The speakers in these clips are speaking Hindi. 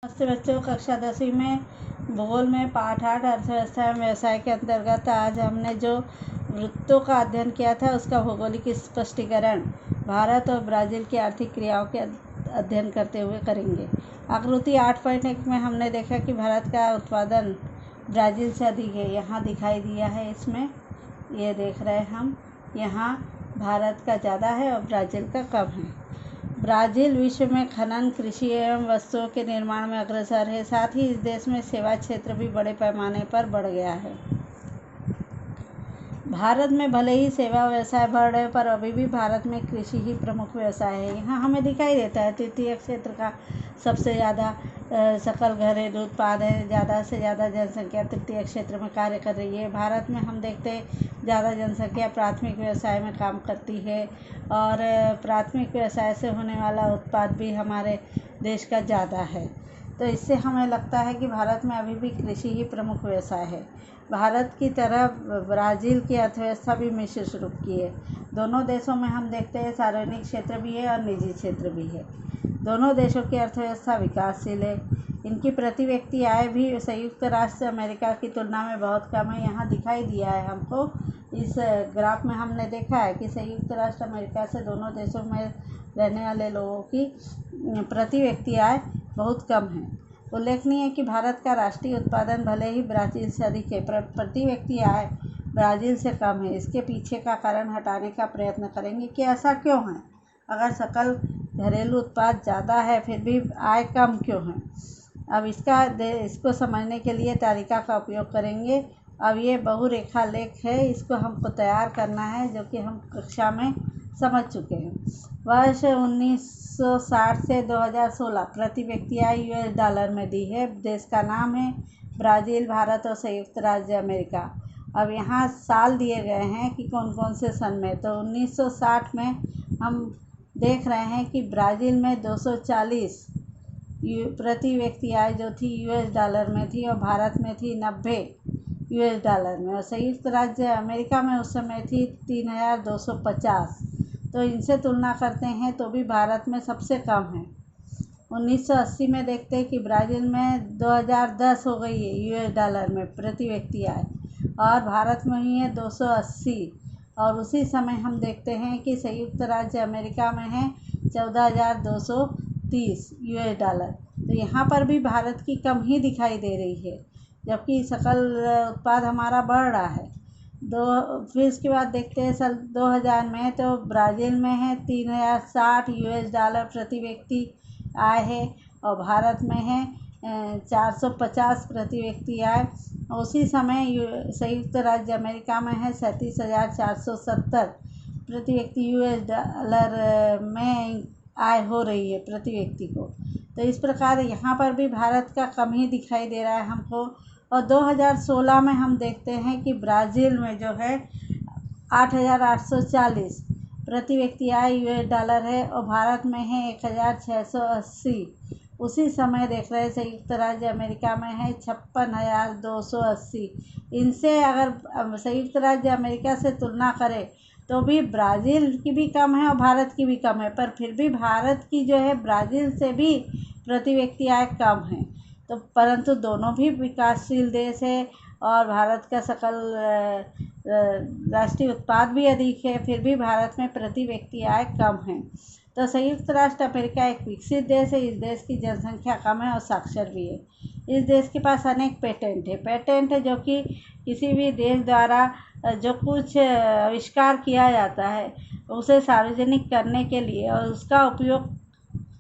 नमस्ते बच्चों, कक्षा 10वीं में भूगोल में पाठ 8 अर्थव्यवस्था एवं व्यवसाय के अंतर्गत आज हमने जो वृत्तों का अध्ययन किया था उसका भौगोलिक स्पष्टीकरण भारत और ब्राज़ील की आर्थिक क्रियाओं के अध्ययन करते हुए करेंगे। आकृति 8.1 में हमने देखा कि भारत का उत्पादन ब्राज़ील से अधिक है। यहाँ दिखाई दिया है, इसमें ये देख रहे हैं हम, यहाँ भारत का ज़्यादा है और ब्राज़ील का कम है। ब्राज़ील विश्व में खनन, कृषि एवं वस्तुओं के निर्माण में अग्रसर है। साथ ही इस देश में सेवा क्षेत्र भी बड़े पैमाने पर बढ़ गया है। भारत में भले ही सेवा व्यवसाय बढ़ रहे पर अभी भी भारत में कृषि ही प्रमुख व्यवसाय है। यहाँ हमें दिखाई देता है तृतीय क्षेत्र का सबसे ज़्यादा सकल घरेलू उत्पाद है। ज़्यादा से ज़्यादा जनसंख्या तृतीय क्षेत्र में कार्य कर रही है। भारत में हम देखते हैं ज़्यादा जनसंख्या प्राथमिक व्यवसाय में काम करती है और प्राथमिक व्यवसाय से होने वाला उत्पाद भी हमारे देश का ज़्यादा है। तो इससे हमें लगता है कि भारत में अभी भी कृषि ही प्रमुख व्यवसाय है। भारत की तरह ब्राज़ील की अर्थव्यवस्था भी मिश्र स्वरूप की है। दोनों देशों में हम देखते हैं सार्वजनिक क्षेत्र भी है और निजी क्षेत्र भी है। दोनों देशों की अर्थव्यवस्था विकासशील है। इनकी प्रति व्यक्ति आय भी संयुक्त राष्ट्र अमेरिका की तुलना में बहुत कम है। यहाँ दिखाई दिया है हमको, इस ग्राफ में हमने देखा है कि संयुक्त राष्ट्र अमेरिका से दोनों देशों में रहने वाले लोगों की प्रति व्यक्ति आय बहुत कम है। उल्लेखनीय है कि भारत का राष्ट्रीय उत्पादन भले ही ब्राज़ील से अधिक है, प्रति व्यक्ति आय ब्राज़ील से कम है। इसके पीछे का कारण हटाने का प्रयत्न करेंगे कि ऐसा क्यों है। अगर सकल घरेलू उत्पाद ज़्यादा है फिर भी आय कम क्यों है। अब इसको समझने के लिए तालिका का उपयोग करेंगे। अब ये बहुरेखा लेख है, इसको हमको तैयार करना है, जो कि हम कक्षा में समझ चुके हैं। वर्ष 1960 से 2016 प्रति व्यक्ति आय US डॉलर में दी है। देश का नाम है ब्राज़ील, भारत और संयुक्त राज्य अमेरिका। अब यहाँ साल दिए गए हैं कि कौन कौन से सन में। तो 1960 में हम देख रहे हैं कि ब्राज़ील में 240 प्रति व्यक्ति आय जो थी US डॉलर में थी और भारत में थी 90 US डॉलर में, और संयुक्त राज्य अमेरिका में उस समय थी 3250। तो इनसे तुलना करते हैं तो भी भारत में सबसे कम है। 1980 में देखते हैं कि ब्राज़ील में 2010 हो गई है US डॉलर में प्रति व्यक्ति आय और भारत में ही है 280। और उसी समय हम देखते हैं कि संयुक्त राज्य अमेरिका में है 14,230 US डॉलर। तो यहाँ पर भी भारत की कम ही दिखाई दे रही है, जबकि सकल उत्पाद हमारा बढ़ रहा है। फिर इसके बाद देखते हैं साल 2000 में, तो ब्राज़ील में है 3060 US डॉलर प्रति व्यक्ति आय है और भारत में है 450 प्रति व्यक्ति आय। उसी समय संयुक्त राज्य अमेरिका में है 37,470 प्रति व्यक्ति US डॉलर में आय हो रही है प्रति व्यक्ति को। तो इस प्रकार यहाँ पर भी भारत का कम ही दिखाई दे रहा है हमको। और 2016 में हम देखते हैं कि ब्राज़ील में जो है 8,840 प्रति व्यक्ति आय US डॉलर है और भारत में है 1,680। उसी समय देख रहे हैं संयुक्त राज्य अमेरिका में है 56,280। इनसे अगर संयुक्त राज्य अमेरिका से तुलना करें तो भी ब्राज़ील की भी कम है और भारत की भी कम है, पर फिर भी भारत की जो है ब्राज़ील से भी प्रति व्यक्ति आय कम है। तो परंतु दोनों भी विकासशील देश है और भारत का सकल राष्ट्रीय उत्पाद भी अधिक है, फिर भी भारत में प्रति व्यक्ति आय कम है। तो संयुक्त राष्ट्र अमेरिका एक विकसित देश है। इस देश की जनसंख्या कम है और साक्षर भी है। इस देश के पास अनेक पेटेंट है जो कि किसी भी देश द्वारा जो कुछ आविष्कार किया जाता है उसे सार्वजनिक करने के लिए और उसका उपयोग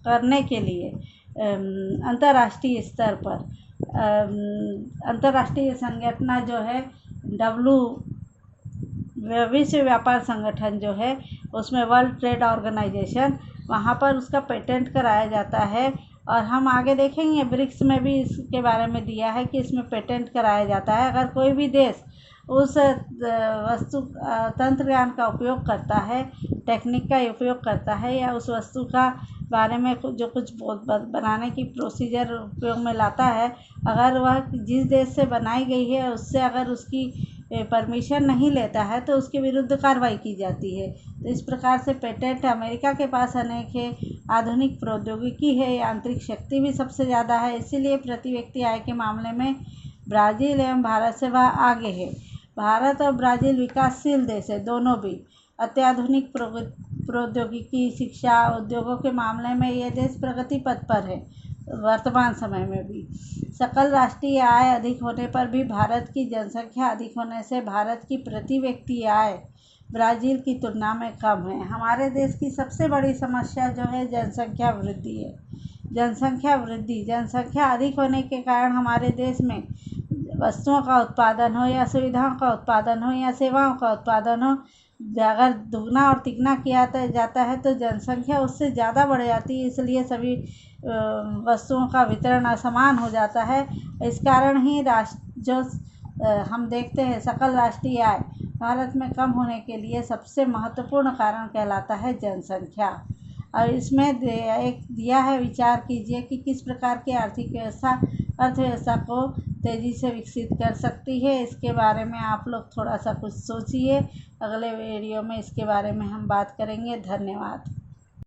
करने के लिए अंतर्राष्ट्रीय स्तर पर अंतर्राष्ट्रीय संगठन जो है विश्व व्यापार संगठन जो है, उसमें वर्ल्ड ट्रेड ऑर्गेनाइजेशन, वहाँ पर उसका पेटेंट कराया जाता है। और हम आगे देखेंगे ब्रिक्स में भी इसके बारे में दिया है कि इसमें पेटेंट कराया जाता है। अगर कोई भी देश उस वस्तु तंत्र ज्ञान का उपयोग करता है, टेक्निक का उपयोग करता है या उस वस्तु का बारे में जो कुछ बनाने की प्रोसीजर उपयोग में लाता है, अगर वह जिस देश से बनाई गई है उससे अगर उसकी परमिशन नहीं लेता है तो उसके विरुद्ध कार्रवाई की जाती है। तो इस प्रकार से पेटेंट अमेरिका के पास अनेक है आधुनिक प्रौद्योगिकी है, यांत्रिक शक्ति भी सबसे ज़्यादा है। इसीलिए प्रति व्यक्ति आय के मामले में ब्राज़ील एवं भारत से वह आगे है। भारत और ब्राज़ील विकासशील देश है, दोनों भी। अत्याधुनिक प्रौद्योगिकी, शिक्षा, उद्योगों के मामले में ये देश प्रगति पथ पर है वर्तमान समय में भी। सकल राष्ट्रीय आय अधिक होने पर भी भारत की जनसंख्या अधिक होने से भारत की प्रति व्यक्ति आय ब्राज़ील की तुलना में कम है। हमारे देश की सबसे बड़ी समस्या जो है जनसंख्या वृद्धि है। जनसंख्या अधिक होने के कारण हमारे देश में वस्तुओं का उत्पादन हो या सुविधाओं का उत्पादन हो या सेवाओं का उत्पादन हो, अगर दुगना और तिगना किया जाता है तो जनसंख्या उससे ज़्यादा बढ़ जाती है। इसलिए सभी वस्तुओं का वितरण असमान हो जाता है। इस कारण ही हम देखते हैं सकल राष्ट्रीय आय भारत में कम होने के लिए सबसे महत्वपूर्ण कारण कहलाता है जनसंख्या। और इसमें एक दिया है, विचार कीजिए कि किस प्रकार की अर्थव्यवस्था को तेज़ी से विकसित कर सकती है। इसके बारे में आप लोग थोड़ा सा कुछ सोचिए। अगले वीडियो में इसके बारे में हम बात करेंगे। धन्यवाद।